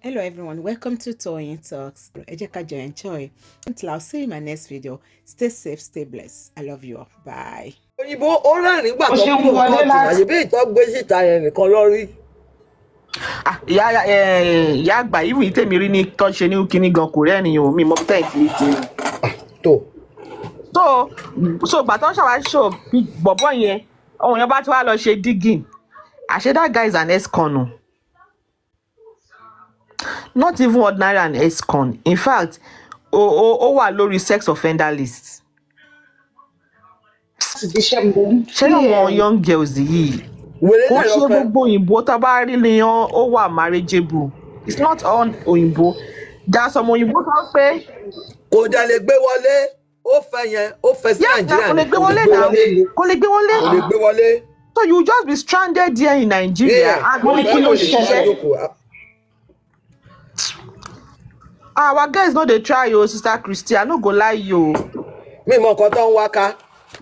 Hello everyone, welcome to Toyeen Talks. Ẹ jẹ́ ká jọ enjoy. Until I'll see you in my next video. Stay safe, stay blessed. I love you all. Bye. Òyìnbó ó rẹ́rìn-ín gbà Ó tó ṣe ń kúrò wọlé kóòtù náà láti. ṣe bí ìtọ́ gbé síta yẹn nìkan lọ́rí. ìyá àgbà ìwé tèmi rí ní tó ṣe ní kíní gan kò rẹ́rìn o mi mọ tẹ́ ẹ̀ tí ì ṣe. tó so gbà tó ń ṣàwárí ṣò bọ̀bọ̀ yẹn ohun yẹn bá ti wá lọ ṣe digging àṣé that guy is an ex-con o. Not even ordinary an ex-con, in fact ó wà lórí sex offender list. ṣé àwọn young girls yìí wèrè kò náà lọ ṣe fẹ́. gbogbo òyìnbó tá a bá rí ni ó wà marriageable, it's not all òyìnbó. There are some òyìnbó tó pé kò dẹ̀ lè gbé wọlé ó fẹ́ yẹn ó fẹ́ sí yes na nàìjíríà kò lè ní gbé wọlé náà kò lè gbé wọlé. kò lè gbé wọlé. So you just be stranded there in Nigeria and kò wọ́n fẹ́ kí ló kò lè ṣiṣẹ́ ṣiṣẹ́. jókòó. Our guys no dey try o, sister Christy, I no go lie you. mi mọ nǹkan tó ń wá ká.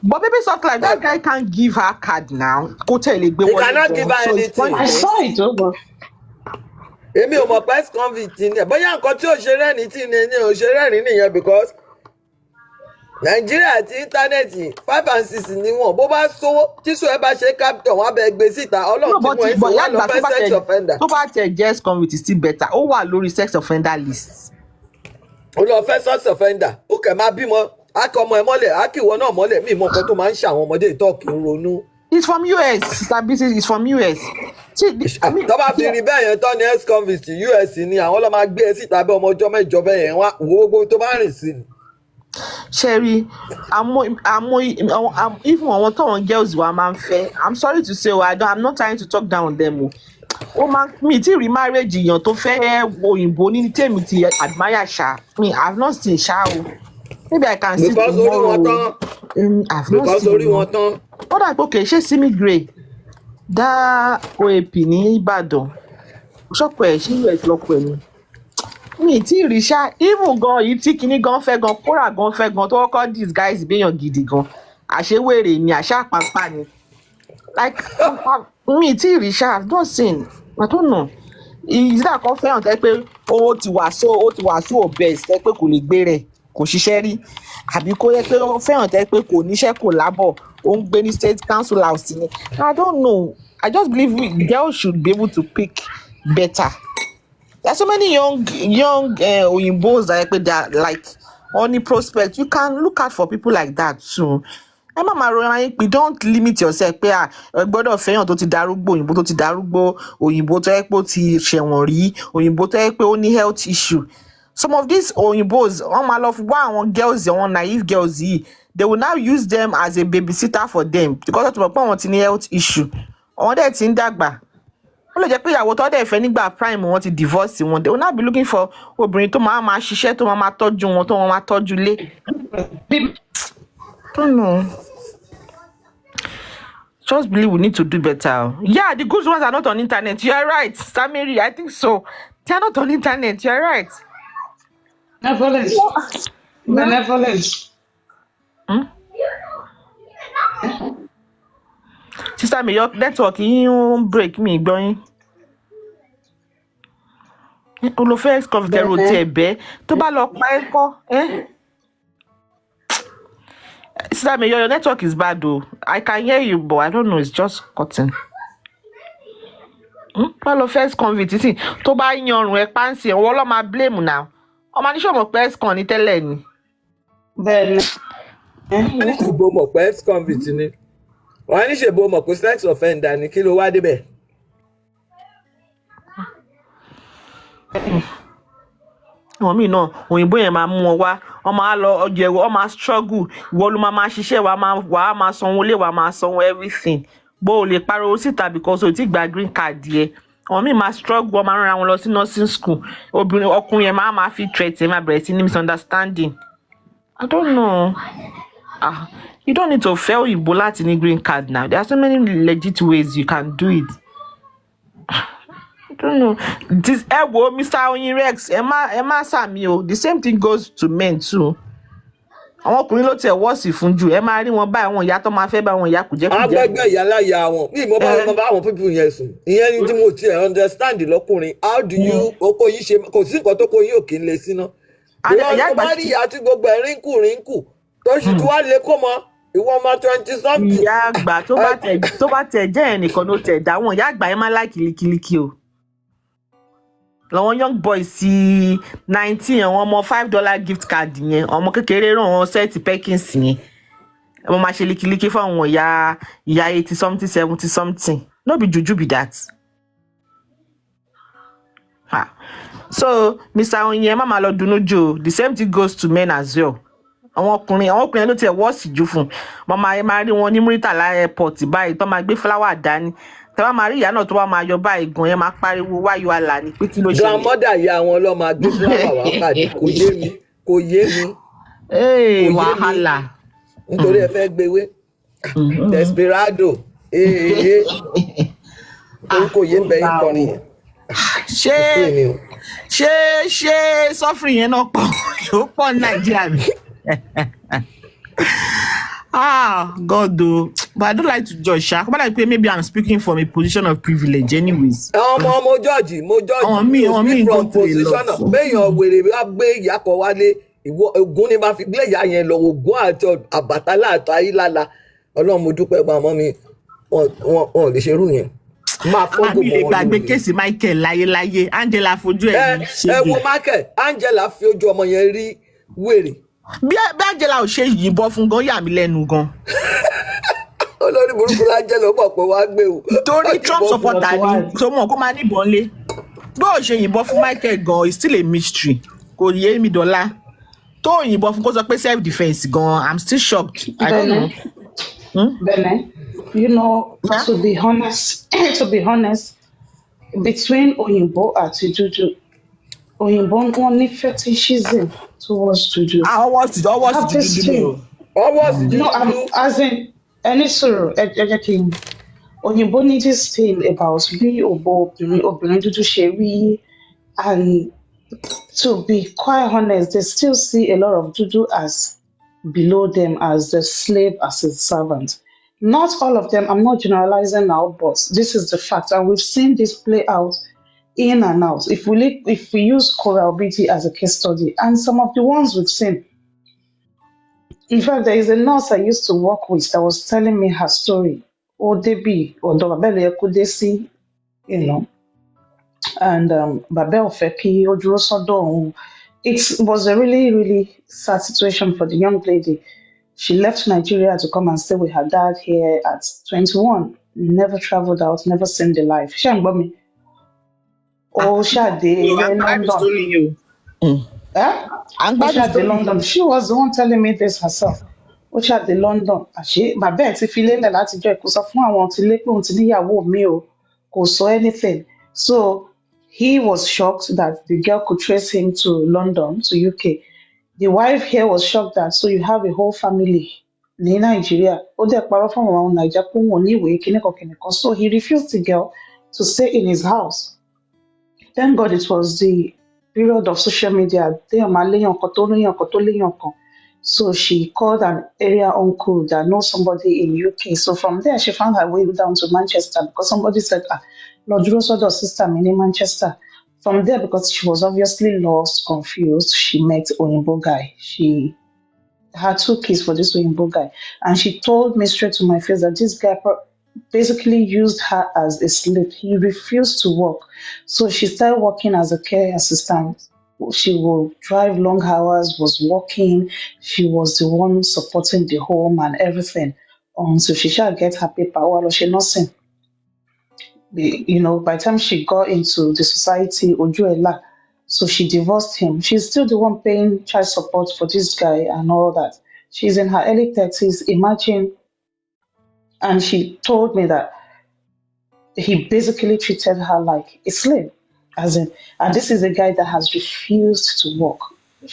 But baby soft like that guy can't give her card now. Kò tẹ̀lé gbé He wọlé. cannot give her So it's anything. I saw it over. èmi ò mọ̀ pé ex-convict ni ẹ̀ bóyá nǹkan tí ò ṣe rẹ́rìn tí ni ò ṣe rẹ́rìn nìyẹn because nàìjíríà àti íńtánẹ́ẹ̀tì 5 and 6 ni wọn bó bá sówó tíṣù ẹ bá ṣe captain wọn á bẹ gbé síta ọlọ́run tí wọ́n ń sọ wọn lọ fẹ́ sex offender. tó bá tẹ̀ jẹ́ ex-convict is still better. Ó wà lórí sex offender list. ó lọ fẹ́ sex offender ó kẹ̀ máa bímọ á kọ ọmọ ẹ mọ́lẹ̀ á kì ìwọ náà mọ́lẹ̀ mí ìmọ̀ nǹkan tó máa ń ṣe àwọn ọmọdé ìtọ́ọ̀kì ń ronú. It's from US, sister Bisi, it's from US. tó bá fi rí bẹ́ẹ̀ yẹn tán ní ex-convict US ni àwọn lọ́ máa gbé ẹ síta bí ọmọ ọjọ́ mẹ́jọ bẹ́ẹ̀ yẹn wá wo gbogbo tó bá rìn sí ni. Sherry, even àwọn táwọn girls wa máa ń fẹ́, I'm sorry to say I'm not trying to talk down on them o. Ó máa mi tí rí marriage èèyàn tó fẹ́ òyìnbó ní tèmi ti admire ṣá. Me, I've not seen ṣá o. Maybe I can see because orí wọn tomorrow. tán I've not because seen orí wọn tán. ó dà pé òkè ṣé Simi Gray dá OAP ní Ìbàdàn ṣọ́pọ̀ ẹ̀ ṣé US lọ́pọ̀ ẹ̀ ni mi tí ì rí ṣá even gan yìí tí kinní gan fẹ́ gan kóra gan fẹ́ gan tó kọ́kọ́ disguise béèyàn gidi gan àṣewèrè ni àṣà pàpà ni like mi tí ì rí ṣá I've not seen I don't know ìdílé kan fẹ́ràn tẹ́ pé ó ti wà so obese tẹ́ pé kò lè gbé rẹ̀ kò ṣiṣẹ́ rí àbí kó yẹ pé ó fẹ́ràn tẹ́ pé kò níṣẹ́ kò lábọ̀ ó ń gbé ní state council house ni I don't know. I just believe girls should be able to pick better. There are so many young oyimbos that they are like only prospect. You can look out for people like that too. Ẹ má máa rọra yín pé don't limit yourself pé ẹ gbọ́dọ̀ fẹ́yàn tó ti darúgbó òyìnbó tó ti darúgbó òyìnbó tó yẹ pé ó ti ṣẹ̀wọ̀n rí òyìnbó tó yẹ pé ó ní health issue. Some of these oyimbos wọ́n máa lọ wá àwọn girls àwọn naive girls yìí they will now use them as a babysitter for them because wọ́n ti mọ̀ pé àwọn ti ní health issue àwọn dẹ̀ ti ń dàgbà. Ó lè jẹ́ pé ìyàwó tó dẹ̀ fẹ́ nígbà prime wọn ti divorce wọn they will now be looking for obìnrin tó máa ṣiṣẹ́ tó máa tọ́jú wọn tó máa tọ́jú ilé. Don't know. Just believe we need to do better. Yeah, the good ones are not on internet. You are right, Samiri. I think so. They are not on internet. You are right. Benevolence. Sister mi, your network yín break me gbọ́yìn. Olùfẹ́ ex-convict ẹ̀rọ tẹ̀ bẹ́ẹ̀ tó bá lọ pa ẹ́ kọ́. Sister mi, your network is bad o. I can hear you but I don't know, it's just cutting. Bá lọ fẹ́ ex-convict sí tó bá yan ọrùn ẹ̀ pánsì ọwọ́ lọ́ máa blame now. Ọmọ ní sọ̀mọ̀ pé ex-con ní tẹ́lẹ̀ ni. Bẹ́ẹ̀ni. wọ́n ní ṣèbó mọ̀ pé ex-convict ni wọ́n ní ṣèbó mọ̀ pé sex offender ni kí ló wá débẹ̀. Àwọn míì náà òyìnbó yẹn máa mú wọn wá wọn máa lọ ọjọ́ ẹ̀rọ wọn máa struggle ìwọ ló máa ṣiṣẹ́ wàá máa sanwó lé wàá máa sanwó everything bó o lè pariwo síta because o ti gba green card yẹ àwọn míì máa struggle wọn máa rán wọn lọ sí nursing school ọkùnrin yẹn máa fi threat ẹ máa bẹ̀rẹ̀ sí ní misunderstanding. I don't know. You don't need to fail òyìnbó láti ní green card now. There are so many legit ways you can do it. I don't know. This Mr. Oyin Rex, Emma Sami, the same thing goes to men too. àwọn ọkùnrin ló tiẹ̀ wọ́ọ̀sì fún jù ẹ máa rí wọn báyìí àwọn ìyá tó máa fẹ́ bá àwọn ìyá kùjẹ́kùjẹ́. agbẹgbẹ ìyáláyà wọn bí mo bá bá àwọn pípù yẹn sùn ìyẹn ni tí mo tiẹ̀ understand lọ́kùnrin how do you oko yìí ṣe kò sí nǹkan tó kó yín òkè ń lè síná. ìwọ bá rí ìyá tí gbogbo ẹ̀ rínkù tó sì tún wá lè kó mọ ìwọ ọmọ 20 something. ìyá àgbà tó bá tẹ̀ jẹ́ ẹ̀ nìkan ló tẹ̀ dá wọn ìyá àgbà yẹn máa láì kìlìkìlìkì o. lọ́wọ́ young boys sí 19 àwọn ọmọ $5 gift card yẹn ọmọ kékeré ràn wọ́n sẹ́ẹ̀tì Perkins yẹn ọmọ máa ṣe likiliki fún àwọn ìyá 80 something 70 something no be juju be that. So Mr. Onye má máa lọ dunú jù the same thing goes to men as well. àwọn ọkùnrin ló tiẹ̀ wọ́ọ̀sì jù fún màmá ẹ máa rí wọn ní Muritala airport báyìí tó máa gbé fúláwà dání tẹ́wọ́n máa rí ìyá náà tó wá máa yọ báyìí gan yẹn máa pariwo wáyọ àlà ní pé kí ló ṣe. grandmother ìyá wọn lọ máa gbé fúláwà wá pàdé kò yé mi. Wàhálà. nítorí ẹ fẹ́ gbéwé desperado orúkọ yé ń bẹ yín kọrin yẹn. ṣé suffering yẹn náà pọ̀ yóò pọ̀ ní Nàìjíríà mi. God o, but I don't like to judge sha. Come like maybe I'm speaking from a position of privilege anyways. mo judge speak from position of béèyàn wèrè bá gbé ìyá kan wálé ìwọ Ògún ni máa fi gbé ìyá yẹn lọ Ògún àti Àbàtálá àti Ayílála Ọlọ́run mo dúpẹ́ gba ọmọ mi wọn lè ṣerú yẹn. máa fọ́gbọ̀n wọn lè gbàgbé kéèsì Michael láyéláyé Angela fojú ẹ̀ ṣe ẹ wo Michael Angela fi ojú ọmọ yẹn rí wèrè. bí Angela ò ṣe yìnbọn fún gan yà mí lẹ́nu gan. olórí burúkú Angela ó mọ̀ pé wàá gbé o. torí Trump supporter ni tó mọ̀ kó máa níbọn lé bó o ṣe yìnbọn fún Michael gan is still a mystery kò yé mi dọ́là tó yìnbọn fún kó sọ pé self defence gan I'm still shocked. I don't know. Bene, you know, to be honest, between Oyinbo àti Juju, Oyinbo wọn ní fetishism towards Juju. Ọwọ́ sì Juju ni o. No, as in any sọ̀rọ̀ ẹ kí n Oyinbo ní this thing about bí obìnrin dúdú ṣe rí, and to be quite honest, they still see a lot of Juju as below them, as the slave, as a servant. Not all of them, I'm not generalizing now, but this is the fact. And we've seen this play out in and out. If we use Coral Beauty as a case study, and some of the ones we've seen. In fact, there is a nurse I used to work with that was telling me her story. Odebi, Odobabele Kudesi, you know. And Babel Fepi, Ojurosodo. It was a really, really sad situation for the young lady. She left Nigeria to come and stay with her dad here at 21. Never traveled out, never seen the life. She ain't me. Oh, she had London. London. She was the one telling me this herself. Ó ṣàdé London. Bàbá ẹ̀ ti fi lélẹ̀ látijọ́ kò sọ fún àwọn tí lé pé òun ti níyàwó mi o. Kò sọ anything. So he was shocked that the girl could trace him to London, to UK. The wife here was shocked that so you have a whole family in Nigeria. Ó dẹ̀ parọ́ fún àwọn Naija pé wọn ò ní ìwé kíníkan. So he refused the girl to stay in his house. Thank God it was the period of social media. So she called an area uncle that knows somebody in UK. So from there, she found her way down to Manchester because somebody said, Lord Rosodo's sister in Manchester. From there, because she was obviously lost, confused, she met Oyinbo guy. She had 2 kids for this Oyinbo guy. And she told me straight to my face that this guy basically used her as a slave. He refused to work. So she started working as a care assistant. She would drive long hours, was working. She was the one supporting the home and everything. So she shall get her paper while she nursing. You know, by the time she got into the society, Ojuela, so she divorced him. She's still the one paying child support for this guy and all that. She's in her early 30s, imagine. And she told me that he basically treated her like a slave. And this is a guy that has refused to work. You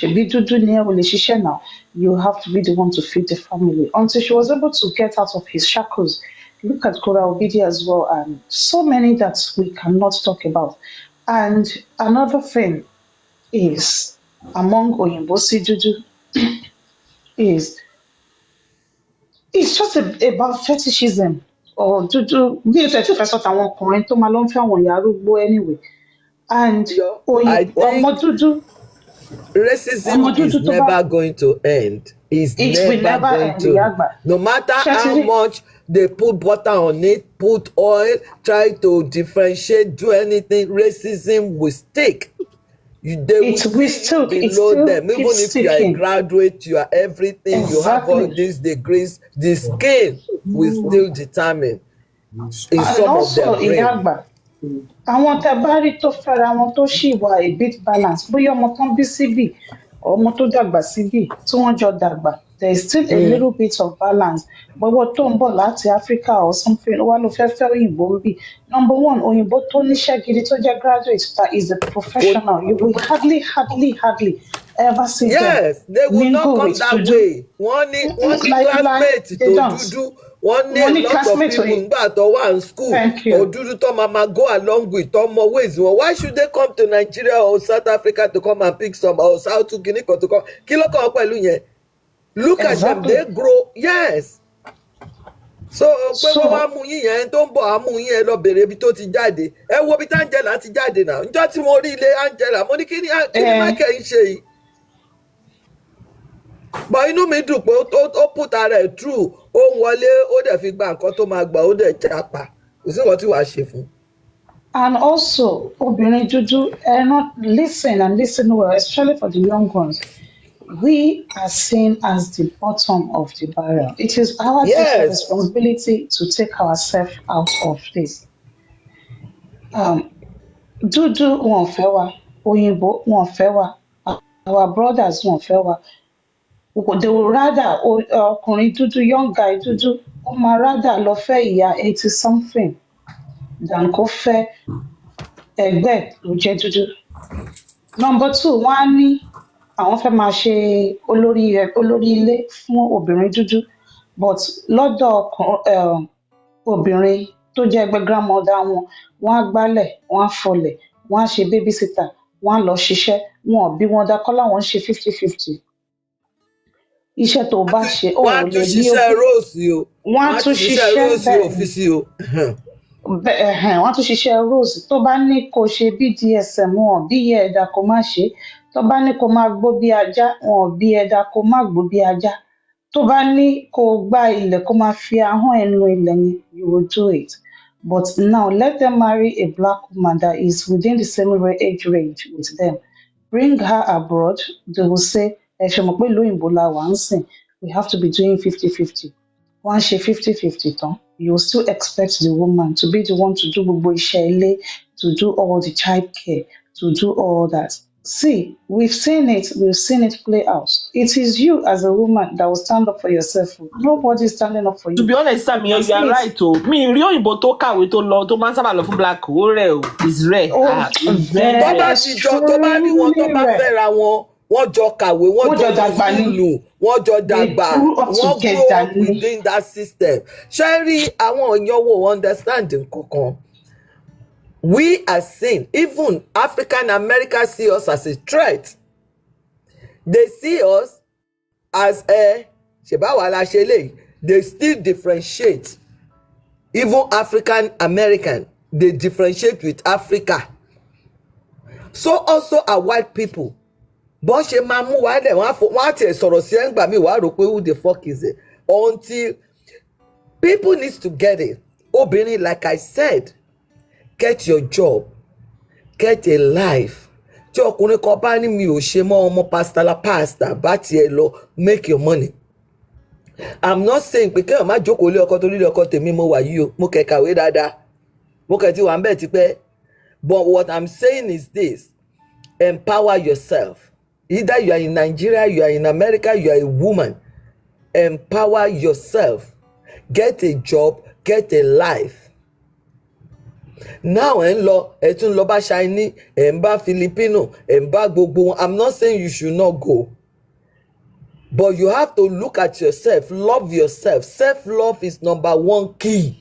have to be the one to feed the family. Until she was able to get out of his shackles. Look at Kora Obidi as well, and so many that we cannot talk about. And another thing is, among Oyinbo Juju, is it's just about fetishism or bí o tẹ̀ tí fẹ́ sọ tàwọn ọkùnrin tó máa lọ ń fẹ́ àwọn ìyá arúgbó anyway and I think ọmọ dúdú racism is tó bá never going to end. It's it will never never going end to. ìyá àgbà. No matter Ṣé ti how rí much they put butter on it, put oil, try to differentiate, do anything, racism will stick. They will it will see you still it below still them. Even keeps if you are a sticking. graduate, you are everything, you have all Exactly. these degrees, the skin will still determine in And some of also their ìyá brain. àgbà àwọn tẹ bá rí tó fẹ́ra wọn tó ṣì wà a bit balance bóyá ọmọ tán bí síbì ọmọ tó dàgbà síbì tí wọ́n jọ dàgbà there is still a little bit of balance gbogbo tó ń bọ̀ láti Africa or something wá ló fẹ́ fẹ́ òyìnbó ń bì number one òyìnbó tó níṣẹ́ gidi tó jẹ́ graduate that is a professional you will hardly ever see them Yes, they will not mingle come with that Tuju. way. Wọ́n ní Like classmate they tó don't. dúdú. Wọ́n ní Wọ́n a ní lot of classmate people òyìn- nígbà tó wà in school. Thank you. Òdúdú tó máa go along with tó mọ ways wọn. Why should they come to Nigeria or South Africa to come and pick some or South Guinea to come? Kí ló kàn án pẹ̀lú yẹn? Look at them, Exactly. they grow. Yes. So pé wọ́n wá So mú yín yẹn tó ń bọ̀ á mú yín ẹ lọ bèrè ibi tó ti jáde. Ẹ wo ibi tí Angela ti jáde náà. Níjọ́ tí mo rí ilé Angela, mo ní kí ni Michael ń ṣe yìí? But inú mi dùn pé ó put ara ẹ̀ through, ó wọlé, ó dẹ̀ fi gba nǹkan tó máa gbà, ó dẹ̀ jápa. Kò sí nǹkan tí wàá ṣe fún. and also obìnrin dúdú not listen and listen well especially for the young ones we are seen as the bottom of the barrel it is our Yes. responsibility to take ourselves out of this dúdú wọn ò fẹ́ wa òyìnbó wọn ò fẹ́ wa our brothers wọn ò fẹ́ wa they would rather ọkùnrin dúdú young guy dúdú ó máa rather lọ fẹ́ ìyá 80 something than kó fẹ́ ẹgbẹ́ tó jẹ́ dúdú. Number two, wọ́n á ní àwọn fẹ́ máa ṣe olórí ilé fún obìnrin dúdú but lọ́dọ̀ obìnrin tó jẹ́ ẹgbẹ́ grandmother wọn, wọ́n á gbálẹ̀, wọ́n á fọlẹ̀, wọ́n á ṣe babysitter, wọ́n á lọ ṣiṣẹ́, wọn ò bí wọn dá kọ́ láwọn ń ṣe 50-50. Iṣẹ́ tó bá ṣe ó Wọ́n á lè tún ní ṣiṣẹ́ Rose o. wọ́n á tún ṣiṣẹ́ bẹ́ẹ̀ òfìsì o. wọ́n á tún ṣiṣẹ́ Rose tó bá ní kó ṣe BDSM wọn bí iye ẹ̀dá kó má ṣe tó bá ní kó máa gbó bí ajá wọn bí ẹ̀dá kó má gbó bí ajá tó bá ní kó gbá ilẹ̀ kó máa fi ahọ́n ẹnu ilẹ̀ yẹn you will do it but now let them marry a black woman that is within the same age range with them bring her abroad they will say ẹ ṣe mọ̀ pé ìlú òyìnbó la wà ń sìn we have to be doing 50-50 wọ́n á ṣe 50-50 tán you still expect the woman to be the one to do gbogbo iṣẹ́ ilé to do all the child care to do all that see we've seen it play out it is you as a woman that will stand up for yourself nobody is standing up for you. To be honest Sami you are right o mi rí òyìnbó tó kàwé tó lọ tó máa ń sábà lọ fún black ó rẹ̀ o is rare. Tó bá ti jọ tó bá rí wọn tó bá fẹ́ra wọn wọ́n jọ kàwé wọ́n jọ dàgbà ní ìlú wọ́n jọ dàgbà wọ́n grow up within that system. Ṣé rí àwọn èèyàn wo understand nǹkankan? We are seen, even African Americans see us as a threat. They see us as ṣèbáwá la ṣe léyìí. They still differentiate. Even African American, they differentiate with Africa. So also are white people. Bọ́n ṣe máa mú wa lẹ̀ wọ́n á tiẹ̀ sọ̀rọ̀ sí ẹ̀ ń gbà mí wàá rò pé who the fuck is it? Until people need to get it. Obìnrin, like I said, get your job, get a life. Tí ọkùnrin kan bá ní mi ò ṣe mọ́ ọmọ pasta bá tiẹ̀ lọ make your money. I'm not saying pé kéèyàn má jókòó lé ọkọ torí lé ọkọ tèmi mo wà yìí o, mo kẹ̀ kàwé dáadáa, mo kẹ̀ ti wà ń bẹ̀ tipẹ́. But what I'm saying is this, empower yourself. Either you are in Nigeria, you are in America, you are a woman. Empower yourself. Get a job, get a life. Now ẹ ń lọ, ẹ tún lọ bá Chinese, ẹ ń bá Filipino, ẹ ń bá gbogbo wọn. I'm not saying you should not go. But you have to look at yourself, love yourself. Self-love is number one key.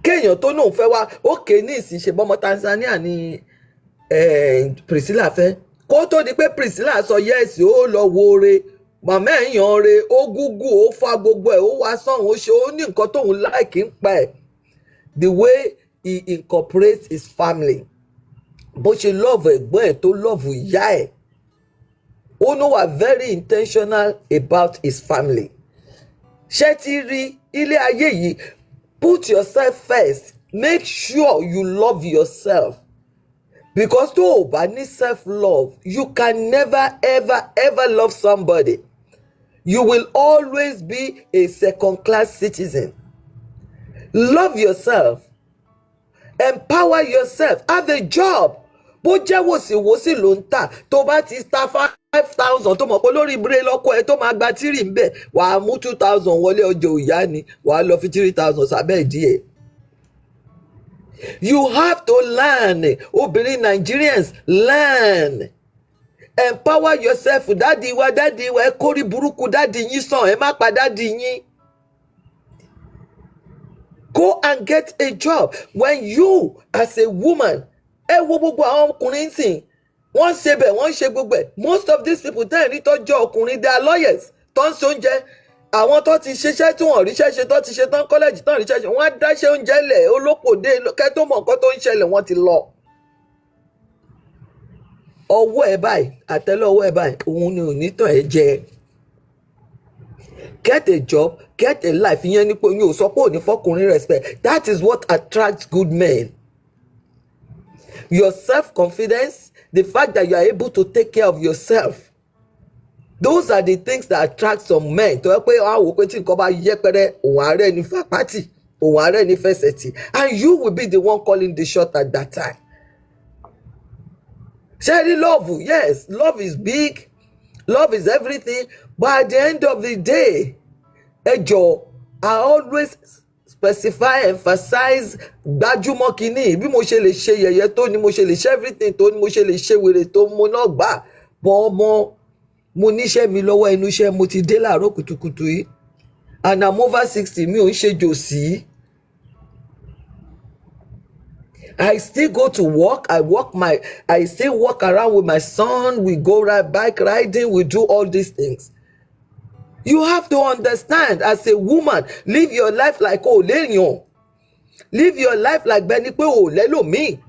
Kéèyàn tó náà fẹ́ wá, ókè ní ìsìn ṣe bọ́mọ Tanzania ni Priscilla fẹ́. Kó tó di pé Priscilla sọ yes ó lọ wo ore màmá ẹ̀ yan re ó gúgú ó fa gbogbo ẹ̀ ó wá sọ̀hún ó ṣe ó ní nǹkan tóun láìkí ń pa ẹ̀ the way he incorporates his family bó ṣe love ẹ̀gbọ́n ẹ̀ tó love ìyá ẹ̀ ó ní wà very intentional about his family. Ṣé ti rí ilé ayé yìí put yourself first make sure you love yourself because tó o bá ní self love you can never ever love somebody. You will always be a second class citizen. Love yourself. Empower yourself. Have a job. Bó jẹ́ wòsíwòsí ló ń tà tó bá ti ta 5,000 tó mọ̀ pé lórí ìbúrẹ́ lọ́kọ̀ ẹ̀ tó máa gba tírì ń bẹ̀ wàá mú 2,000 wọlé ọjọ́ òyà ni wàá lọ fi 3,000 sábẹ́ ìdí ẹ̀. You have to learn. Obìnrin Nigerians learn. Empower yourself. Dádì wa ẹ kórí burúkú dádì yín sàn ẹ má pa dádì yín. Go and get a job. When you as a woman ẹ wo gbogbo àwọn ọkùnrin sìn wọ́n ṣe bẹ̀ wọ́n ṣe gbogbo ẹ̀ most of these people tẹ́ ẹ̀ ní tọ́jú ọkùnrin they are lawyers tó ń ṣe oúnjẹ àwọn tó ti ṣiṣẹ́ tí wọ́n ríṣẹ́ ṣe tó ti ṣe tán kọ́lẹ́jì tán ríṣẹ́ ṣe wọ́n á dáṣẹ́ oúnjẹ lẹ̀ olókòdé kẹ́ tó mọ̀ nǹkan tó ń ṣẹlẹ̀ wọ́n ti lọ. Ọwọ́ ẹ̀ báyìí àtẹ́lẹ̀ ọwọ́ ẹ̀ báyìí òun ni ò ní tàn ẹ́ jẹ. Get a job, get a life. Ìyẹn ni pé yín ò sọ pé ò ní fọkùnrin respect. That is what attracts good men. Your self-confidence, the fact that you are able to take care of yourself. Those are the things that attract some men. Tó yẹ pé àwọn òpin tí nǹkan bá yẹpẹrẹ òun àárẹ̀ ní fapátì òun àárẹ̀ ní fẹsẹ̀tì and you will be the one calling the shot at that time. Ṣé love? Yes, love is big. Love is everything. But at the end of the day, ẹjọ́, I always specify, emphasize, gbájúmọ́ kínní bí mo ṣe lè ṣe yẹ̀yẹ́ tó ni mo ṣe lè ṣe everything tó ni mo ṣe lè ṣe wèrè tó mo náà gbà bọ́ ọmọ mo níṣẹ́ mi lọ́wọ́ inú iṣẹ́ mo ti dé láàárọ̀ kùtùkùtù yìí and I'm over 60 mi ò ń ṣe jòsí. I still go to work. I still walk around with my son. We go bike riding. We do all these things. You have to understand as a woman, live your life like Oleyan. Live your life like bẹ́ni pé ò lẹ́lòmíì.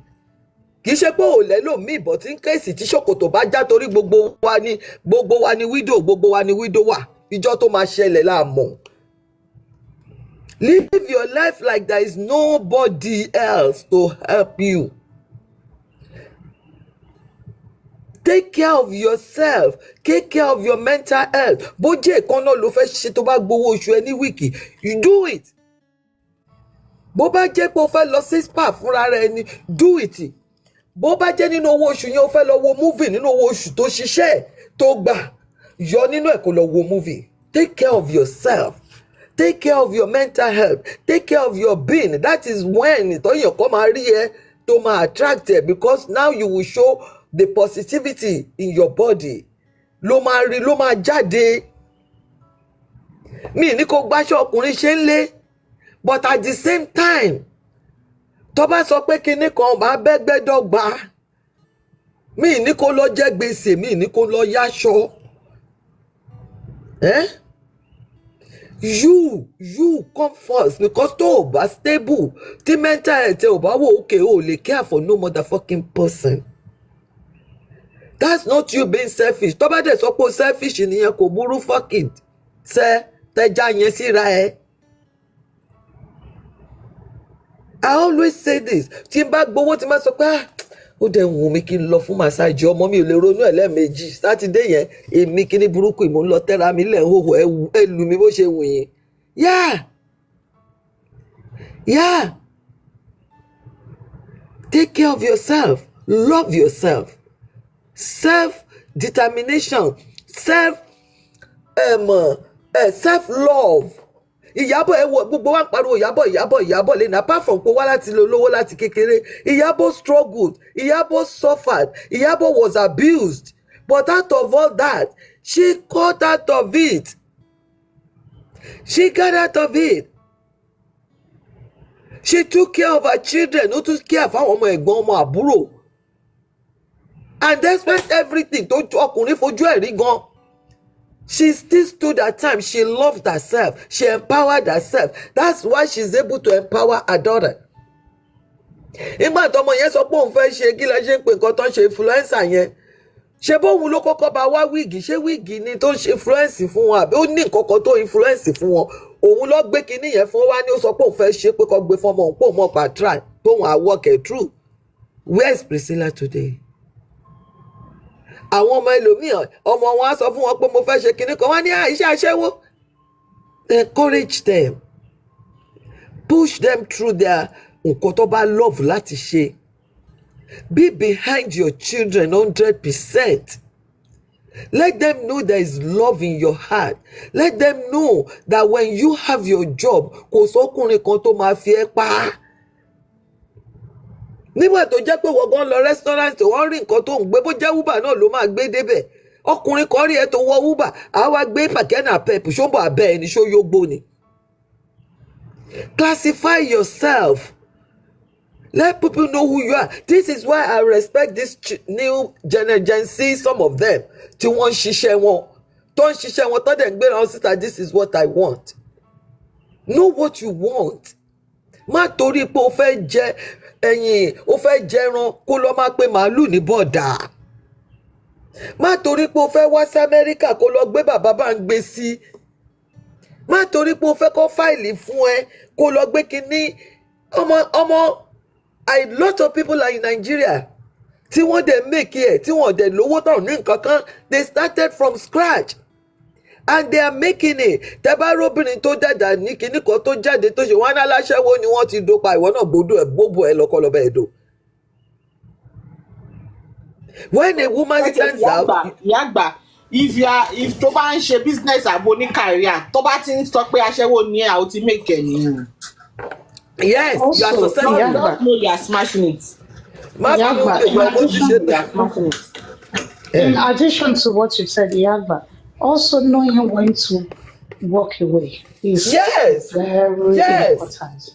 Kì í ṣe pé ò lẹ́lòmíì but in case tí ṣòkòtò bá já torí gbogbo wa ni widow wà. Ìjọ́ tó máa ṣẹlẹ̀ láàmú. Live your life like there is nobody else to help you. Take care of yourself. Take care of your mental health. Bó jẹ́ ìkan náà ló fẹ́ ṣe tó bá gbowó oṣù ẹ ní wíìkì, you do it. Bó bá jẹ́ pé o fẹ́ lọ sí spa fúnra rẹ ni, do it. Bó bá jẹ́ nínú owó oṣù yẹn o fẹ́ lọ wo movie nínú owó oṣù tó ṣiṣẹ́ tó gbà, yọ nínú ẹ̀ kó lọ wo movie. Take care of yourself. Take care of your mental health. Take care of your being. That is when ìtọ́yìn kan máa rí ẹ tó máa attract ẹ because now you will show the positivity in your body. Ló máa rí ló máa jáde. Mi ní kó gbáṣọ ọkùnrin ṣe ń lé but at the same time tó bá sọ pé kinní kan máa bẹ́gbẹ́ dọ́gba mi ní kó lọ jẹ gbèsè mi ní kó lọ yáṣọ. You come first because tó o bá stable tí mental health ò bá wò okay o lè care for no motherfucking person. That's not you being selfish. Tó bá dẹ̀ sọ pé o selfish nìyẹn kò burú fucking ṣe tẹja yẹn síra ẹ. I always say this tí n bá gbowó tí n bá sọ pé ó dẹ̀ wù mí kí n lọ fún màsáàjì ọmọ mi ò lè ronú ẹ̀ lẹ́ẹ̀mejì sátidé yẹn èmi kíní burúkú ìmọ̀ ń lọ tẹ́ra mi lẹ̀ ń hòhò ẹ lù mí bó ṣe wù yín. Yeah. Take care of yourself. Love yourself. Self-determination. Self-love. Ìyábọ̀ ẹ wo gbogbo wa ń pariwo Ìyábọ̀ lẹ́nu apart from pé wá láti lo lówó láti kékeré Ìyábọ̀ struggled, Ìyábọ̀ suffered, Ìyábọ̀ was abused but out of all that she got out of it. She got out of it. She took care of her children, ó took care of àwọn ọmọ ẹ̀gbọ́n ọmọ àbúrò and despite everything tó ọkùnrin fojú ẹ̀ rí gan She still stood her time. She loved herself. She empowered herself. That's why she's able to empower her daughter. Nígbà tọmọ yẹn sọ pé òun fẹ́ ṣe kí lẹ ṣe ń pè nǹkan tó ń ṣe influencer yẹn. Ṣé bóun ló kọ́kọ́ bá wá wíìgì? Ṣé wíìgì ni tó ń ṣe influence fún wọn àbí ó ní nǹkan kan tó influence fún wọn? Òun ló gbé kinní yẹn fún wa ní ó sọ pé òun fẹ́ ṣe pé kó gbé fọmọ òun pé òun mọ̀ pa try tóun á work it through. Where is Priscilla today? Àwọn ọmọ ẹlòmíràn ọmọ wọn á sọ fún wọn pé mo fẹ́ ṣe kinní kan wọ́n ní iṣẹ́ aṣẹ́wó. Encourage them, push them through their nǹkan tó bá love láti ṣe. Be behind your children 100%. Let them know there is love in your heart. Let them know that when you have your job, kò sọ́kùnrin kan tó máa fi ẹ́ pa. Nígbà tó jẹ́ pé wọ́n gan lọ restaurant wọ́n rí nǹkan tó ń gbé bó jẹ́ Uber náà ló máa gbé débẹ̀. Ọkùnrin kan rí ẹ tó wọ Uber, àá wá gbé pàkẹ́nà pep ṣóbọ̀ abẹ́ ẹni ṣó yógbó ni. Classify yourself. Let people know who you are. This is why I respect this new Gen Z, some of them. Tí wọ́n ń ṣiṣẹ́ wọn. Tó ń ṣiṣẹ́ wọn tó dẹ̀ ń gbéra wọn síta, this is what I want. Know what you want. Má torí pé o fẹ́ jẹ ẹyin, o fẹ́ jẹran kó lọ máa pe màálù ní bọ̀dà. Má torí pé o fẹ́ wá sí Amẹ́ríkà kó lọ gbé bàbá bá ń gbé sí. Má torí pé o fẹ́ kọ́ fáìlì fún ẹ kó lọ gbé kinní ọmọ. A lot of people are in Nigeria tí wọ́n dẹ̀ make it tí wọ́n dẹ̀ lówó tán ní nǹkan kan, they started from scratch and they are making it. Tẹ́ bá róbìnrin tó dàda ní kinní kan tó jáde tó ṣe wọ́n á láṣẹ́wó ni wọ́n ti dópa ìwọ náà gbogbo ẹ̀ lọ́kọ́ lọ́bẹ̀ ẹ̀dọ̀. When a woman stands out. Yàgbà if tó bá ń ṣe business àbò ní career tó bá ti ń sọ pé aṣẹ́wó ni ẹ̀ àwọn ti make ẹ̀ nìyẹn. Yes, Also, you are successful. yeah, Don't know you are smashing it. In addition to what you said, Yagba, also knowing when to walk away is very important.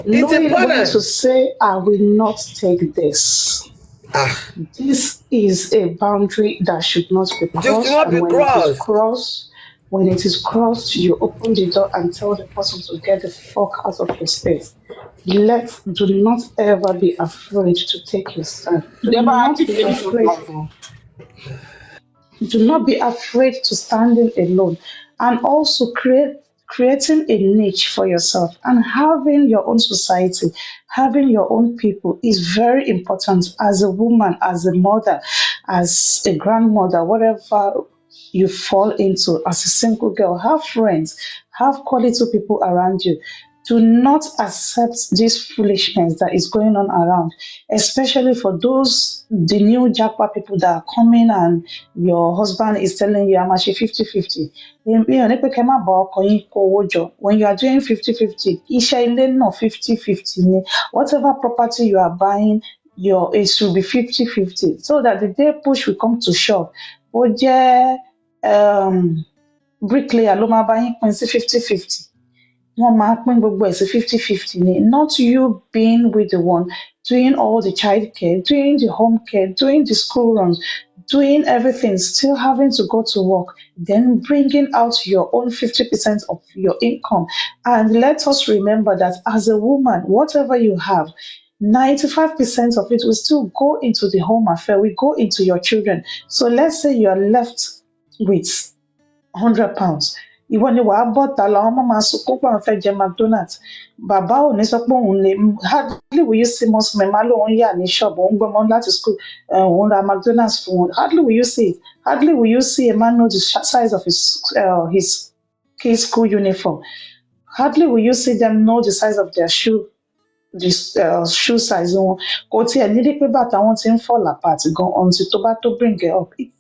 Knowing when to say, I will not take this. This is a boundary that should not be crossed. When it is crossed, you open the door and tell the person to get the fuck out of your space. Do not ever be afraid to take your stand. Do not be afraid to standing alone. And also creating a niche for yourself and having your own society, having your own people is very important as a woman, as a mother, as a grandmother, whatever you fall into as a single girl. Have friends, have quality people around you. Do not accept this foolishness that is going on around, especially for the new jackpot people that are coming and your husband is telling you, I'm actually 50-50. When you are doing 50-50, isha no 50-50. Whatever property you are buying, it should be 50-50. So that the day push will come to shove. Bricklayer ló máa bá yín pín sí 50-50. Wọ́n máa pín gbogbo ẹ̀ sí 50-50 ni. Not you being with the one doing all the child care, doing the home care, doing the school runs, doing everything, still having to go to work, then bringing out your own 50% of your income. And let us remember that as a woman, whatever you have, 95% of it will still go into the home affair, will go into your children. So let's say you are left with £100. Ìwọ ni wàá bọ́ta làwọn ọmọ máa sunkún pé àwọn fẹ́ jẹ McDonald's. Bàbá ò ní sọ pé òun lè hardly will you see most men máa lóun yà ní ṣọ́ọ̀bù òun gbọ́mọ láti school òun ra McDonald's fún wọn. Hardly will you see it. Hardly will you see a man know the size of his kids' school uniform. Hardly will you see them know the size of their shoe. This shoe size wọn kò tiẹ̀ ní rí pé bàtà wọn ti ń fall apart gan until tó bá tó bring it up. It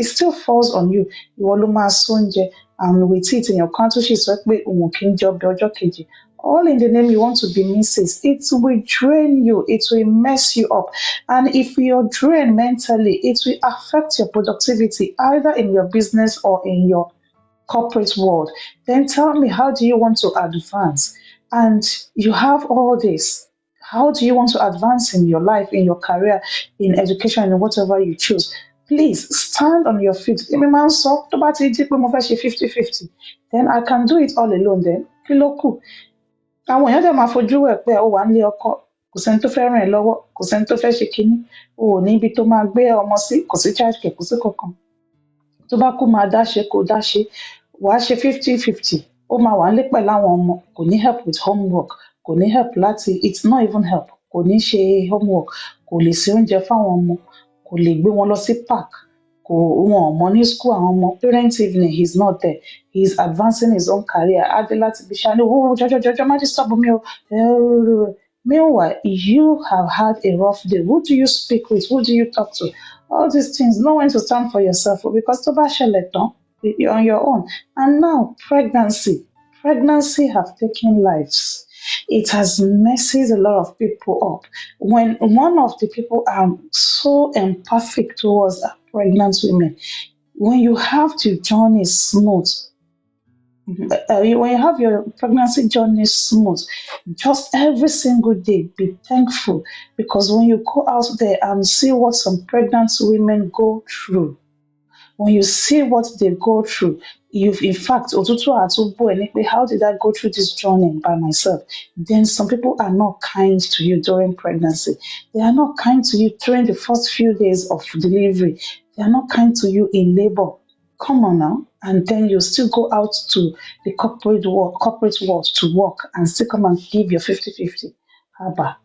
still falls on you. Ìwọ ló máa sóúnjẹ and with it èèyàn kan tó ṣì sọ pé òun kì í jẹ ọbẹ̀ ọjọ́ kejì. All in the name you want to be Mrs. It will drain you. It will mess you up. And if you're drained mentally, it will affect your productivity either in your business or in your corporate world. Then tell me, how do you want to advance? And you have all this. How do you want to advance in your life, in your career, in education, in whatever you choose? Please stand on your feet. Èmi máa ń sọ tó bá ti di pé mo fẹ́ ṣe 50-50, then I can do it all alone then. Kí ló kù? Àwọn èèyàn dẹ̀ máa fojú wẹ̀ pé ó wà nílé ọkọ, kò sẹ́ni tó fẹ́ ràn ẹ́ lọ́wọ́, kò sẹ́ni tó fẹ́ ṣe kinní, o ò ní ibi tó máa gbé ọmọ sí, kò sí childcare, kò sí kankan. Tó bá kú máa dá ṣe kó dá ṣe, wàá ṣe 50-50, ó máa wà nílé pẹ̀lú àwọn ọmọ, kò ní help with homework, kò ní help láti, it's not even help, kò ní ṣe homework, kò lè ṣe oúnjẹ fáwọn ọmọ, kò lè gbé wọn lọ sí park, kò wọn ò mọ ní school àwọn ọmọ, parent evening he's not there, he's advancing his own career, adé láti bí ṣáà ní owó jọjọjọjọ má disturb mi o. Meanwhile, you have had a rough day. Who do you speak with? Who do you talk to? All these things, know when to stand for yourself because tó bá ṣẹlẹ̀ tán, you're on your own. And now, pregnancy have taken lives. It has messes a lot of people up. When one of the people are so empathic towards pregnant women, when you have the journey smooth, when you have your pregnancy journey smooth, just every single day be thankful because when you go out there and see what some pregnant women go through, when you see what they go through, you've in fact, how did I go through this journey by myself? Then some people are not kind to you during pregnancy. They are not kind to you during the first few days of delivery. They are not kind to you in labor. Come on now. And then you still go out to the corporate world to work and still come and give your 50-50. Haba.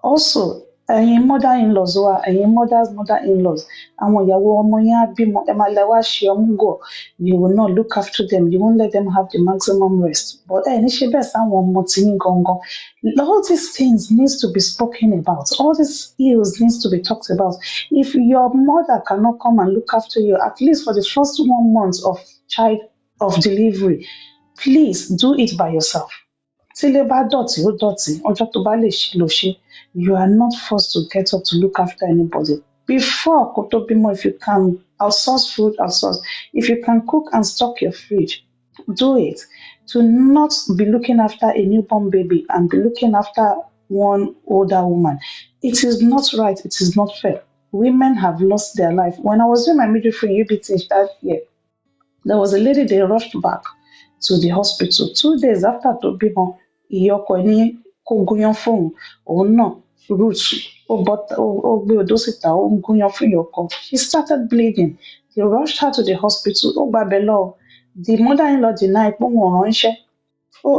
Also, ẹ̀yin mother-in-laws wa, ẹ̀yin mother-in-laws, àwọn ìyàwó ọmọ yẹn á bímọ, ẹ máa lẹ wá ṣe ọmú gọ̀, you will not look after them, you won't let them have the maximum rest. But ní ṣe bẹ́ẹ̀ sáwọn ọmọ tí yín gangan. All these things needs to be spoken about. All these ills needs to be talked about. If your mother cannot come and look after you, at least for the first 1 month of delivery, please do it by yourself. Tílé bá dọ̀tí ó dọ̀tí, ọjọ́ tó bá lè ṣe ló ṣe. You are not forced to get up to look after anybody. Before kó tó bímọ, if you can outsource food, outsource. If you can cook and stock your fridge, do it. To not be looking after a newborn baby and be looking after one older woman. It is not right, it is not fair. Women have lost their life. When I was doing my midwifery in UBT that year, there was a lady, they rushed back to the hospital 2 days after tó bímọ. Ìyá ọkọ ẹ̀ ní kó gúnyán fóun, òun náà root ó gbé odó síta, ó ń gúnyán fún ìyá ọkọ. She started bleeding. They rushed her to the hospital. Ó gbabẹ̀ lọ. The mother-in-law denied pé òun ò ránṣẹ́.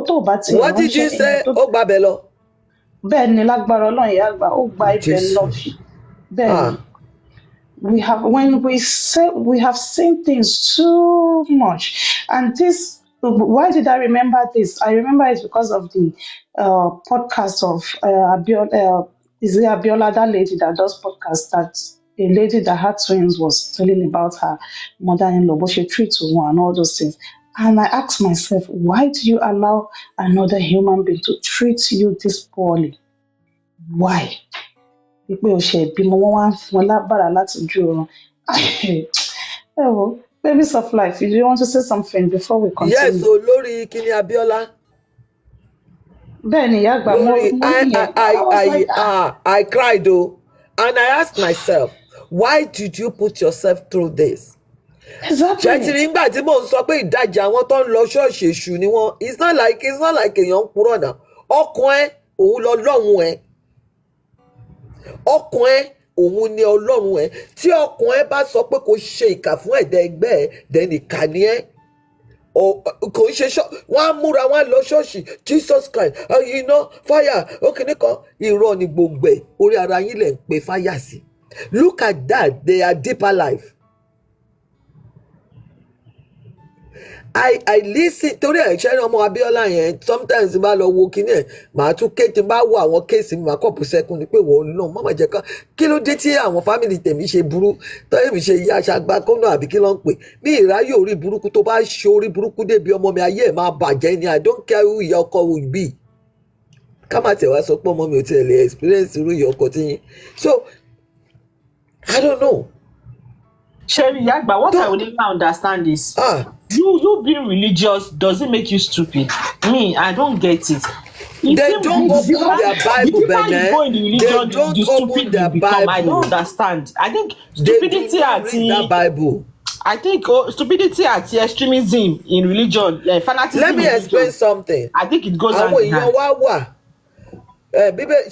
Tó bá ti ránṣẹ́. What did you say? Ó gbabẹ̀ lọ. Bẹ́ẹ̀ ni lágbára Ọlọ́run ìyá àgbà, ó gba ibẹ̀ lọ. Bẹ́ẹ̀ ni. We have seen things too much, and this. Why did I remember this? I remember it because of the podcast of Abiola, that lady that does podcast, that a lady that had twins was telling about her mother-in-law, but she treats one and all those things. And I asked myself, why do you allow another human being to treat you this poorly? Why? Babies of life, do you want to say something before we continue? Yes, so lórí kíni Abiola. Bẹ́ẹ̀ni ìyá àgbà I cried though, and I asked myself, why did you put yourself through this? Exactly. Ṣé ti rí nígbà tí mò ń sọ pé ìdajì àwọn tó ń lọ ṣọ́ọ̀ṣì èṣù ni wọ́n? It's not like èèyàn ń purọ́ náà. Ọkàn ẹ òun lọ lọ́hùn ẹ. Ọkàn ẹ òun ni Ọlọ́run ẹ. Tí ọkàn ẹ bá sọ pé kò ṣe ìkà fún ẹ̀dá ẹgbẹ́ ẹ, then ìkà ni ẹ. Kò ń ṣe wọ́n á múra wọ́n á lọ ṣọ́ọ̀ṣì Jesus Christ fire ókìní kan irọ́ ni gbogbo ẹ̀ orí ara yín lẹ̀ ń pe fire sí. Look at that, they are deeper life. I listen torí ẹ̀ ṣẹ́ ọmọ Abíọ́lá yẹn sometimes bá lọ wo kíní ẹ̀ màá tún ké tí bá wo àwọn kéèsì mi màá kọ̀ bù sẹ́kùn ni pé wọ́n náà má jẹ́ ká kí ló dé tí àwọn fámìlì tèmi ṣe burú tọ́yẹ̀mí ṣe yí aṣàgbà kọ́nà àbí kí ló ń pè mí ìráyè orí burúkú tó bá ṣe orí burúkú débi ọmọ mi ayé ẹ̀ máa bàjẹ́ ni I don't care who ìyá ọkọ will be ká má tẹ̀ wá sọ pé ọmọ mi ò tiẹ̀ lè experience irú ìyá ọkọ tí yín so I don't know. Sherry Yagba, what I would never understand is you being religious doesn't make you stupid. Me, I don't get it. They don't open their Bible, the deeper you go in the religion, They don't the open stupid their you become. I Bible. don't understand. I think They do stupidity not read that Bible. I think stupidity and extremism in religion, fanaticism. Let me in explain religion, something. I think it goes hand Àwọn in èèyàn hand. wá wà.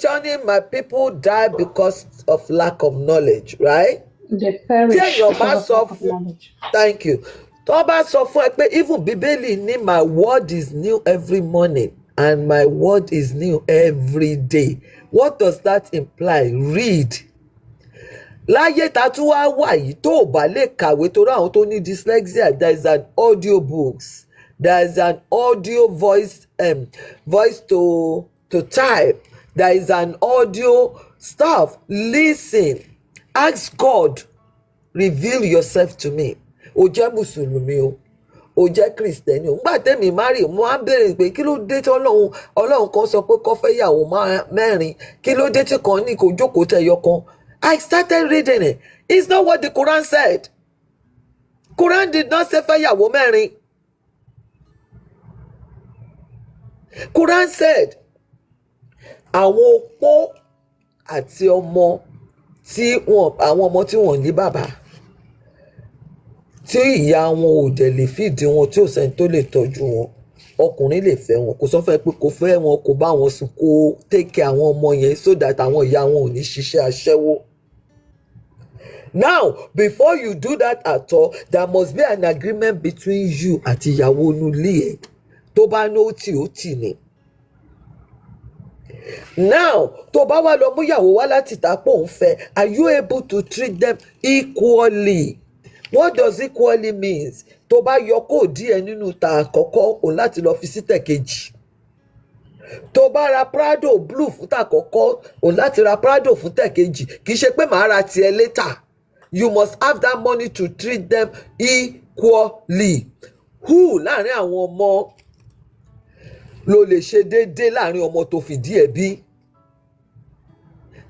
Johnny, my people die because of lack of knowledge, right? They perish because of lack of knowledge. Thank you. Tó bá sọ fún ẹ pé even Bíbélì ní my word is new every morning and my word is new every day. What does that imply? Read. Láyé tá tún wá wà yìí tó ò bá lè kàwé torí àwọn tó ní dyslexia, there is an audio books, there is an audio voice to type, there is an audio stuff. Listen, ask God, reveal yourself to me. O jẹ́ Mùsùlùmí o jẹ́ Kristẹni o. Nígbà tẹ́mi marry mo á béèrè pé kí ló dé tí Ọlọ́run kan sọ pé kó fẹ́ yàwó mẹ́rin, kí ló dé tí kan ní kó jókòó tẹ̀yọ kan. I started reading it. It's not what the Quran said. Quran did not say fẹ́ yàwó mẹ́rin. Quran said àwọn opó àti àwọn ọmọ tí wọ́n ní bàbá, tí ìyá wọn ò dẹ̀ lè fìdí wọn, tí ò sẹ́ni tó lè tọ́jú wọn, ọkùnrin lè fẹ́ wọn. Kò sọ fẹ́ pé kò fẹ́ wọn, kò bá wọn sùn, kò take care àwọn ọmọ yẹn so that àwọn ìyá wọn ò ní ṣiṣẹ́ aṣẹ́wó. Now, before you do that at all, there must be an agreement between you àti ìyàwó inú ilé ẹ̀. Tó bá ní ó tì ní. Now, tó bá wá lọ mú ìyàwó wá láti ìtàpọ̀ òun fẹ́, are you able to treat them equally? What does equally means? Tó bá yọ kó díẹ̀ nínú ta àkọ́kọ́ òun láti lọ fi sí tẹ̀kejì. Tó bá ra Prado blue fún tàkọ́kọ́ òun láti ra Prado fún tẹ̀kejì. Kì í ṣe pé màá ra tiẹ̀ later. You must have that money to treat them equally. Who láàrin àwọn ọmọ ló lè ṣe déédéé láàrin ọmọ tó fìdí ẹ̀ bí?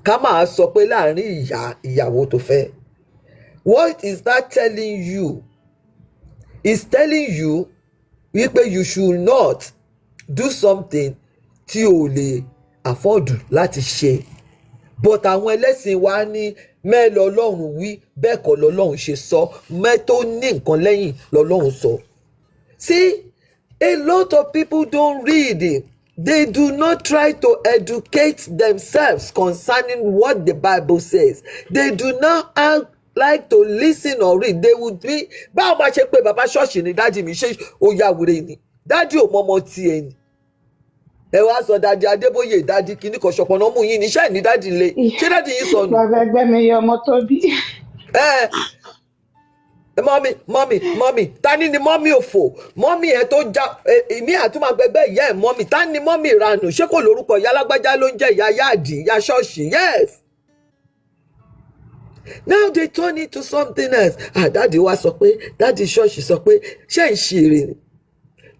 Ká máa sọ pé láàrin ìyàwó tó fẹ́. What is that telling you? It's telling you wípé you should not do something tí o lè afford láti ṣe. But àwọn ẹlẹ́sìn wa ní mẹ́lọ Ọlọ́run wí, bẹ́ẹ̀ kọ́ lọ́lọ́run ṣe sọ, mẹ́tò ní nǹkan lẹ́yìn lọ́lọ́run sọ. See, a lot of people don't read it. They do not try to educate themselves concerning what the Bible says. They do not like to listen or read. They would be, báwo máa ṣe pé bàbá ṣọ́ọ̀ṣì ni dájú mi ṣe ó ya wèrè ni. Dájú ò mọ́mọ́ tiẹ̀ ni. Ẹ wá sọ dájú Adébóyè dájú kìíní kan ṣọ̀pọ̀nà mú yín ní iṣẹ́ ní dájú ilé. Ṣé dájú yín sọnù? Bàbá ẹgbẹ́ mi yọ ọmọ tó bí. Mọ́mì, ta ni mọ́mì òfò? Mọ́mì ẹ̀ tó já ìmí àtúmọ̀gbẹ́gbẹ́ ìyá ẹ̀ mọ́mì, ta ni mọ́mì ìranù? Ṣé kò lórúkọ ìyá alágbájá ló ń jẹ́ ìyá yáàdì, ìyá ṣọ́ọ̀ṣì? Yes. Now they turn it to something else. Dáàdì wa sọ pé, dáàdì ṣọ́ọ̀ṣì sọ pé, ṣé ń ṣe èrè ni?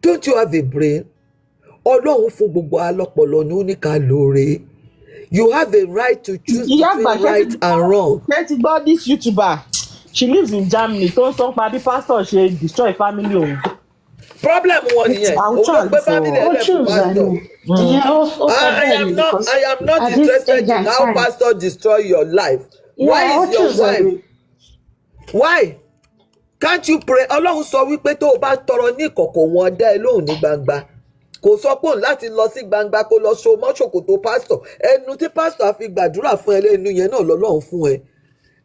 Don't you have a brain? Ọlọ́run fún gbogbo alọ́pọlọ ní ó ní ká lóore. You have a right to choose between right and wrong. Ṣé ti gbọ́ this YouTuber? She lives in Germany. Tó ń sọ pa bí pastor ṣe destroy family òun. Problem wọn nìyẹn. Òun ló gbé family ẹlẹ́fún pastor. I am not interested in how pastor destroy your life. Why is your wife? Why? Can't you pray? Ọlọ́run sọ wípé tó o bá tọrọ ní ìkọ̀kọ̀ wọn dá ẹ lóhùn ní gbangba. Kò sọ pé òun láti lọ sí gbangba kó lọ so mọ́ ṣòkòtò pastor. Ẹnu tí pastor á fi gbàdúrà fún ẹ lẹ́nu yẹn náà lọ́lọ́run fún ẹ.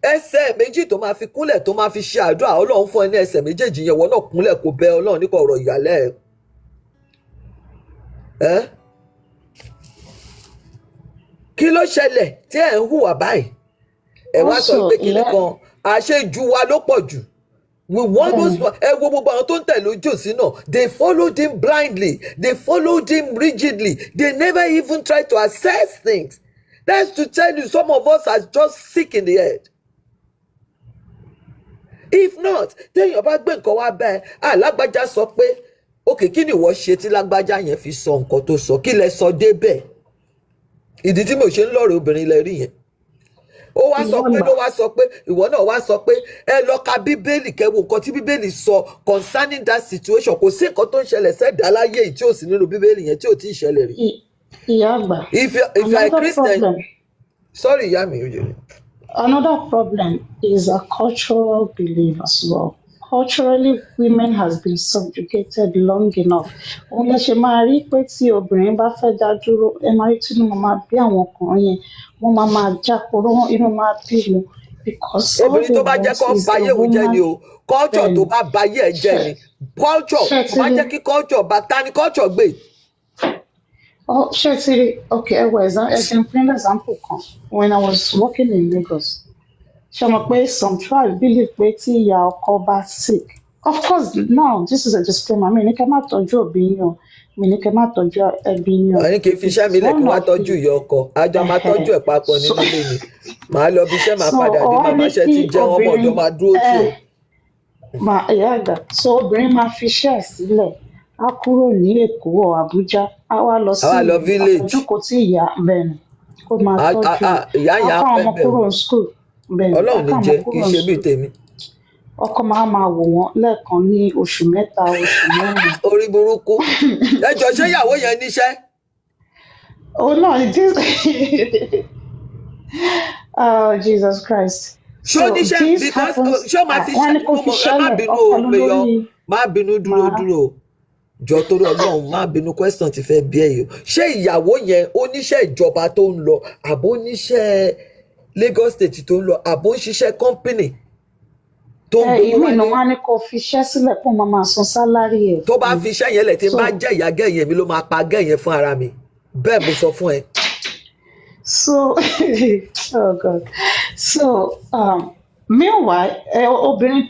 Ẹsẹ̀ méjì tó máa fi kúnlẹ̀ tó máa fi ṣe àdúrà Ọlọ́run fún ẹ ní ẹsẹ̀ méjèèjì yẹn wọ́n náà kúnlẹ̀ kó bẹ Ọlọ́run nípa ọ̀rọ̀ ìyàlẹ́ ẹ̀. Kí ló ṣẹlẹ̀ tí ẹ̀ ń hùwà báyìí? Ẹ wá sọ pé kíní kan àṣejù wa ló pọ̀ jù. We want those ẹ wo gbogbo àwọn tó ń tẹ̀lé ojú sí náà. They followed him blindly. They followed him rigidly. They never even tried to assess things. That's to tell you some of us are just sick in the head. If not, téèyàn bá gbé nǹkan wá bẹ́ẹ̀, lágbájá sọ pé òkè kí ni ìwọ ṣe tí lágbájá yẹn fi sọ nǹkan tó sọ, kí lẹ sọ débẹ̀? Ìdí tí mo ṣe ń lọ́rọ̀ obìnrin lẹ rí yẹn. Ó wá sọ pé ló wá sọ pé ìwọ náà wá sọ pé ẹ lọ ka Bíbélì kẹwo nǹkan tí Bíbélì sọ concerning that situation. Kò sí nǹkan tó ń ṣẹlẹ̀ sẹ́dá láyé yìí tí ò sí nínú Bíbélì yẹn tí ò tí ì ṣẹlẹ̀ rí. Iyagba. If you are a Another Christian, problem. sorry, Yami. Another problem is a cultural belief as well. Culturally, women has been subjugated long enough. Òun lẹ ṣe máa rí pé tí obìnrin bá fẹ́ dá dúró, ẹ máa rí tínú máa bí àwọn ọkùnrin yẹn, wọ́n máa jáporó, inú máa bí wọn because all Obìnrin they tó bá jẹ́ want kó is a bayé òun jẹ́ ni woman. o, culture tó Bẹ́ẹ̀ni, bá bayé ẹ̀ jẹ́ ni, culture tó bá jẹ́ kí culture bá ta ni culture gbé. ṣé ti rí okay example kan when I was working in Lagos. Ṣé o mọ̀ pé some tribe believe pé tí ìyá ọkọ bá sick, of course now this is a disclaimer, mi ní kẹ́ má tọ́jú òbí yín o, mi ní kẹ́ má tọ́jú ẹbí yín o. Ẹni kì í fi iṣẹ́ mi lẹ̀ kí wọ́n tọ́jú ìyá ọkọ, àjọ máa tọ́jú ẹ̀ papọ̀ nínú ilé ni. Màá lọ bí iṣẹ́ máa padà dé, màmá ṣe ti jẹun, ọmọ ọ̀dọ́ máa dúró tì ọ́. ìyá àgbà so obìnrin máa fi iṣẹ́ ẹ̀ sílẹ̀, á kúrò ní Èkó or Àbújá, á wá lọ sí village. àjókòó tí ìyá bẹ́ẹ̀ ni kó máa tọ́jú ìyá yẹn á á kọ́ pẹ́ ọmọ bẹ́ẹ̀ kúrò o. ní school bẹ́ẹ̀ ni Ọlọ́run ní jẹ́ kì í ṣe bíi tèmi. ọkọ máa wò wọ́n lẹ́ẹ̀kan ní oṣù mẹ́ta oṣù mẹ́rin. Orí burúkú. Ẹ jọ ṣé ìyàwó yẹn níṣẹ́? Oh no, oh Jesus Christ. Ṣó níṣẹ́ because ṣó máa fi ṣe ẹ má bínú o Mayor, má bínú dúró jọ torí Ọlọ́run má bínú question ti fẹ́ bí ẹ yìí. Ṣé ìyàwó yẹn oníṣẹ́ ìjọba tó ń lọ àbó níṣẹ́ Lagos State tó ń lọ àbó ń ṣiṣẹ́ company tó ń gbowó wálé? Ìmí ìnáwó ni kò fi iṣẹ́ sílẹ̀ kó máa san sálárì ẹ̀. Tó bá fi iṣẹ́ yẹn lẹ̀ tí n bá jẹ́ ìyá gẹ̀yìn mi ló máa pa gẹ̀yìn fún ara mi. Bẹ́ẹ̀ mo sọ fún ẹ. So oh God. So meanwhile ọkùnrin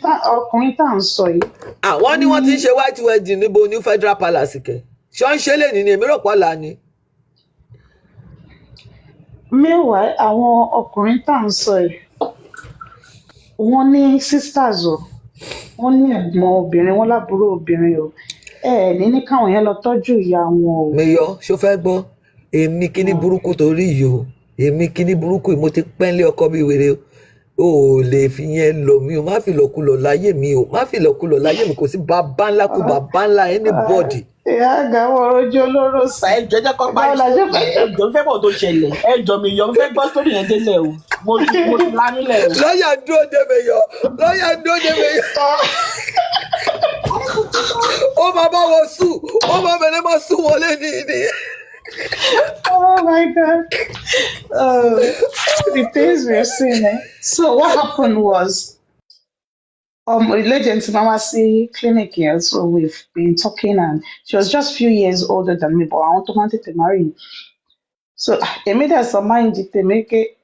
tá à ń sọ yìí. Àwọn ni wọ́n ti ń ṣe white wedding níbo ní Federal Palace kẹ̀. Ṣé wọ́n ń ṣe lè ní èmi rò pọ̀ là ni. Meanwhile àwọn ọkùnrin tá à ń sọ yìí wọ́n ní sisters o, wọ́n ní ẹ̀gbọ́n obìnrin, wọ́n lábúrò obìnrin o, ní káwọn yẹn lọ tọ́jú ìyá wọn o. Mayor ṣó fẹ́ gbọ́ èmi kíní burúkú torí yìí o, èmi kíní burúkú mo ti pẹ́ńlé ọkọ bí wèrè o ò lè fi yẹn lọ mí o, má fi lọ́kulọ̀ láyé mi o, má fi lọ́kulọ̀ láyé mi, kò sí bàbá ńlá kú bàbá ńlá anybody. Ìyá àgbà wọn ojú olóró sí. ẹjọ́ jẹ́ kó parí ẹjọ́ fẹ́ bọ̀ tó ṣẹlẹ̀ ẹjọ́ mi yọ fẹ́ gbọ́ sórí yẹn délẹ̀ o mo ti lánilẹ̀ o. Lọ́yà dúró dé Mayor, lọ́yà dúró dé Mayor. Ó máa bá wọn sùn, ó máa bẹ̀rẹ̀ máa sùn wọlé ní ìní. Oh my God. The things we're seeing. So what happened was, legend Mama see clinic here, so we've been talking, and she was just a few years older than me, but I wanted to marry. So it made us a mind to make it.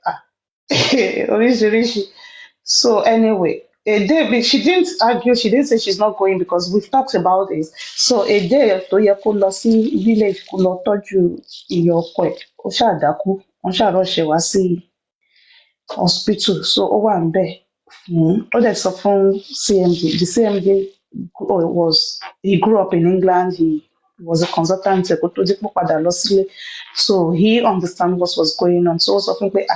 So anyway, a day she didn't argue, she didn't say she's not going because we've talked about this. So a day tó yẹ kó lọ sí village kó lọ tọ́jú ìyá ọkọ ẹ̀, ó ṣáà dákú, wọ́n ṣáà rọ́ṣẹ̀ wá sí hospital. So ó wà níbẹ̀. Ó dẹ̀ sọ fún CMD. The CMD he grew up in England. He was a consultant kó tó dípò padà lọ sílé. So he understand what was going on. So ó sọ fún pé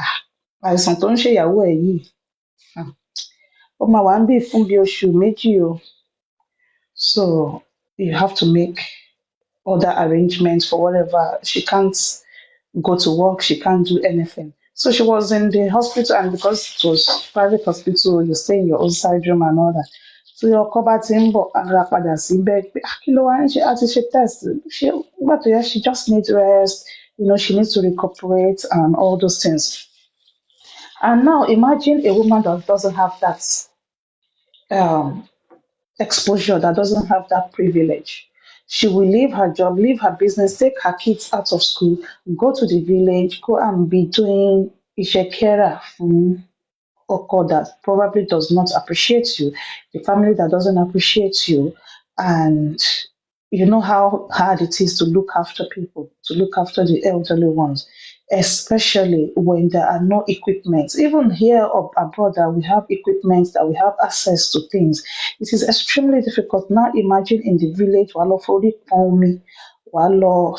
àìsàn tó ń ṣe ìyàwó ẹ̀ yìí ó máa wà ń bí fún bí oṣù méjì o. So you have to make other arrangements for whatever. She can't go to work, she can't do anything. So she was in the hospital, and because it was private hospital, you stay in your own side room and all that. So your ọkọ bá ti ń bọ̀ ara padà sí bed pé kí ló wá ń ṣe àti ṣe test. Nígbà tó yẹ she just needs rest, she needs to recuperate and all those things. And now imagine a woman that doesn't have that exposure, that doesn't have that privilege. She will leave her job, leave her business, take her kids out of school, go to the village, go and be doing ishekera ọkọ that probably does not appreciate you, the family that doesn't appreciate you, and you know how hard it is to look after people, to look after the elderly ones, especially when there are no equipment. Even here abroad, that we have equipment, that we have access to things. It is extremely difficult. Now imagine in the village,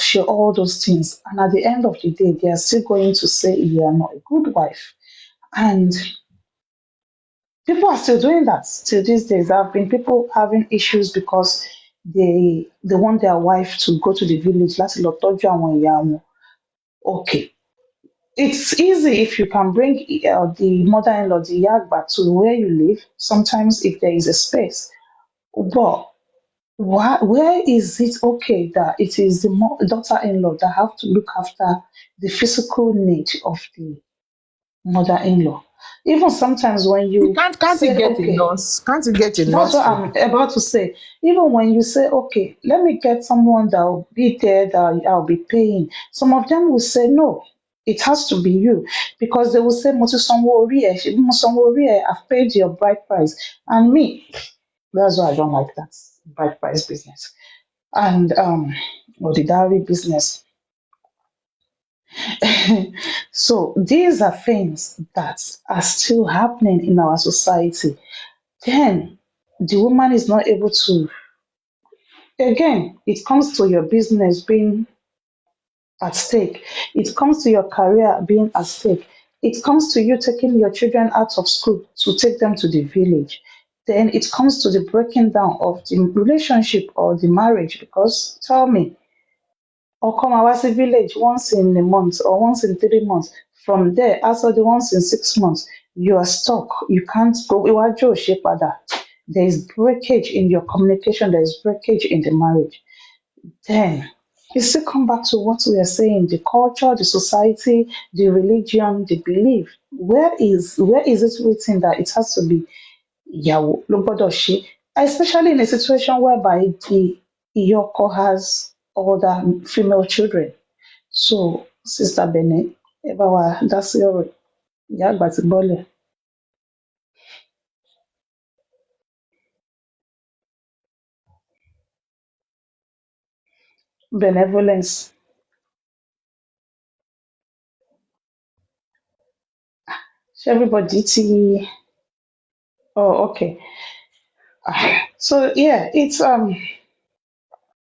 share all those things. And at the end of the day, they are still going to say you are not a good wife. And people are still doing that till these days. There have been people having issues because they want their wife to go to the village láti lọ tọ́jú àwọn ìyá wọn. Okay, it's easy if you can bring the mother-in-law, the yagba, to where you live. Sometimes if there is a space, but where is it okay that it is the daughter-in-law that have to look after the physical need of the mother-in-law? Even sometimes when You you can't you say, get a okay, nurse? Can't you get a that's nurse what for I'm about to say. Even when you say, okay, let me get someone that will be there that I'll be paying, some of them will say, no, it has to be you. Because they will say, "Mo ti sanwó orí ẹ̀, ṣebí mo sanwó orí ẹ̀, I've paid your bride price." And me, that's why I don't like that bride price business. And or the dowry business. So these are things that are still happening in our society. Then the woman is not able to, again, it comes to your business being at stake. It comes to your career being at stake. It comes to you taking your children out of school to take them to the village. Then it comes to the breaking down of the relationship or the marriage. Because tell me, or come Awasi village once in a month or once in 3 months. From there, after the once in 6 months, you are stuck. You can't go. Iwájú ò ṣe padà. There is breakage in your communication. There is breakage in the marriage. Then you still come back to what we are saying: the culture, the society, the religion, the belief. Where is it written that it has to be ìyàwó ló gbọ́dọ̀ ṣe? Especially in a situation whereby the ìyọkọ has other female children. So, Sister Bene, ẹ bá wa dá sí ọ̀rọ̀ yìí. Ìyá àgbà ti bọ́lẹ̀. Benevolence. Ṣé everybody ti? Oh, okay. So yeah, it's